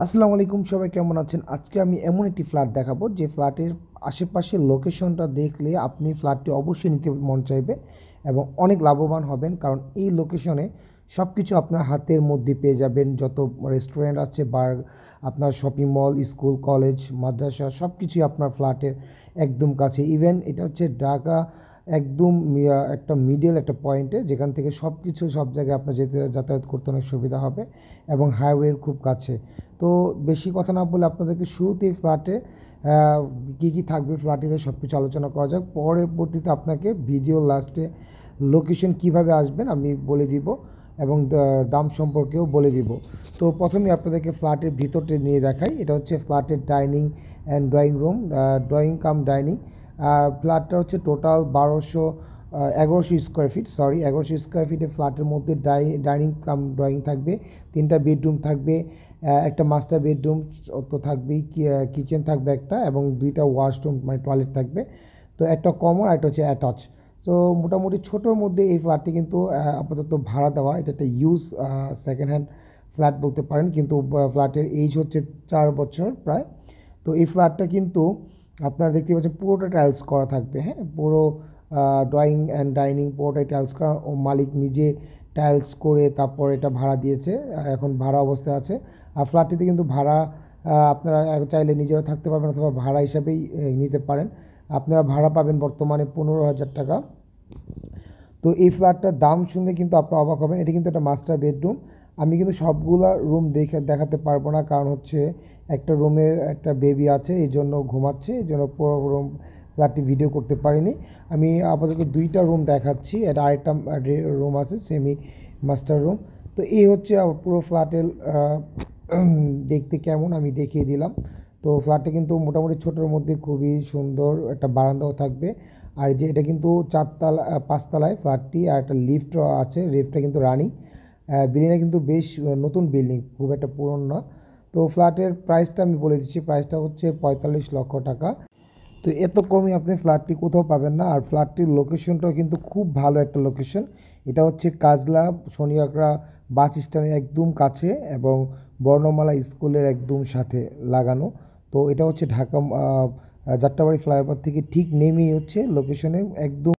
আসসালামু আলাইকুম, সবাই কেমন আছেন? আজকে আমি এমন একটি ফ্ল্যাট দেখাবো যে ফ্ল্যাটের আশেপাশের লোকেশনটা দেখলে আপনি ফ্ল্যাটটি অবশ্যই নিতে মন চাইবে এবং অনেক লাভবান হবেন। কারণ এই লোকেশনে সব কিছু আপনার হাতের মধ্যে পেয়ে যাবেন। যত রেস্টুরেন্ট আছে, বার, আপনার শপিং মল, স্কুল, কলেজ, মাদ্রাসা সব কিছুই আপনার ফ্ল্যাটের একদম কাছে। ইভেন এটা হচ্ছে ঢাকা একদম একটা মিডল একটা পয়েন্টে, যেখান থেকে সব কিছু সব জায়গায় আপনার যাতায়াত করতে অনেক সুবিধা হবে এবং হাইওয়ের খুব কাছে। তো বেশি কথা না বলে আপনাদেরকে শুরুতেই ফ্ল্যাটে কী কী থাকবে ফ্ল্যাটিতে সব কিছু আলোচনা করা যাক। পরবর্তীতে আপনাকে ভিডিও লাস্টে লোকেশন কিভাবে আসবেন আমি বলে দিব এবং দাম সম্পর্কেও বলে দিব। তো প্রথমেই আপনাদেরকে ফ্ল্যাটের ভিতরটা নিয়ে দেখাই। এটা হচ্ছে ফ্ল্যাটের dining and drawing room, drawing cum dining. ফ্ল্যাটটা হচ্ছে টোটাল 1100 স্কোয়ার ফিটের ফ্ল্যাটের মধ্যে ডাইনিং কাম ড্রয়িং থাকবে, 3টা বেডরুম থাকবে, একটা মাস্টার বেডরুম তো থাকবেই, কিচেন থাকবে একটা এবং 2টা ওয়াশরুম মানে টয়লেট থাকবে। তো একটা কমন আর একটা হচ্ছে অ্যাটাচ। তো মোটামুটি ছোটোর মধ্যে এই ফ্ল্যাটটি কিন্তু আপাতত ভাড়া দেওয়া। এটা একটা ইউজ সেকেন্ড হ্যান্ড ফ্ল্যাট বলতে পারেন, কিন্তু ফ্ল্যাটের এইজ হচ্ছে 4 বছর প্রায়। তো এই ফ্ল্যাটটা কিন্তু আপনারা দেখতে পাচ্ছেন পুরোটা টাইলস করা থাকবে। হ্যাঁ, পুরো ড্রয়িং অ্যান্ড ডাইনিং পুরোটাই টাইলস করা। ও মালিক নিজে টাইলস করে তারপর এটা ভাড়া দিয়েছে, এখন ভাড়া অবস্থায় আছে। আর ফ্ল্যাটটিতে কিন্তু ভাড়া আপনারা চাইলে নিজেরা থাকতে পারবেন অথবা ভাড়া হিসাবেই নিতে পারেন। আপনারা ভাড়া পাবেন বর্তমানে 15,000 টাকা। তো এই ফ্ল্যাটটার দাম শুনলে কিন্তু আপনারা অবাক হবেন। এটা কিন্তু একটা মাস্টার বেডরুম। আমি কিন্তু সবগুলা রুম দেখাতে পারবো না, কারণ হচ্ছে একটা রুমে একটা বেবি আছে, এই জন্য ঘুমাচ্ছে, এই জন্য পুরো রুম ফ্ল্যাটটি ভিডিও করতে পারিনি। আমি আপাতত 2টা রুম দেখাচ্ছি, এটা আরেকটা রুম আছে সেমি মাস্টার রুম। তো এই হচ্ছে পুরো ফ্ল্যাটের দেখতে কেমন আমি দেখিয়ে দিলাম। তো ফ্ল্যাটটা কিন্তু মোটামুটি ছোটোর মধ্যে খুবই সুন্দর, একটা বারান্দাও থাকবে। আর যে এটা কিন্তু 5তলায় ফ্ল্যাটটি, আর একটা লিফট আছে, লিফটটা কিন্তু রানিং। বিল্ডিংটা কিন্তু বেশ নতুন বিল্ডিং, খুব একটা পুরনো না। তো ফ্ল্যাটের প্রাইসটা আমি বলে দিচ্ছি, প্রাইসটা হচ্ছে 45 লক্ষ টাকা। তো এত কমে আপনি ফ্ল্যাটটি কোথাও পাবেন না। আর ফ্ল্যাটটির লোকেশনটাও কিন্তু খুব ভালো একটা লোকেশন। এটা হচ্ছে কাজলা শনিয়াকড়া বাস স্ট্যান্ডের একদম কাছে এবং বর্ণমালা স্কুলের একদম সাথে লাগানো। তো এটা হচ্ছে ঢাকা যাত্রাবাড়ি ফ্লাইওভার থেকে ঠিক নেমেই হচ্ছে লোকেশনে একদম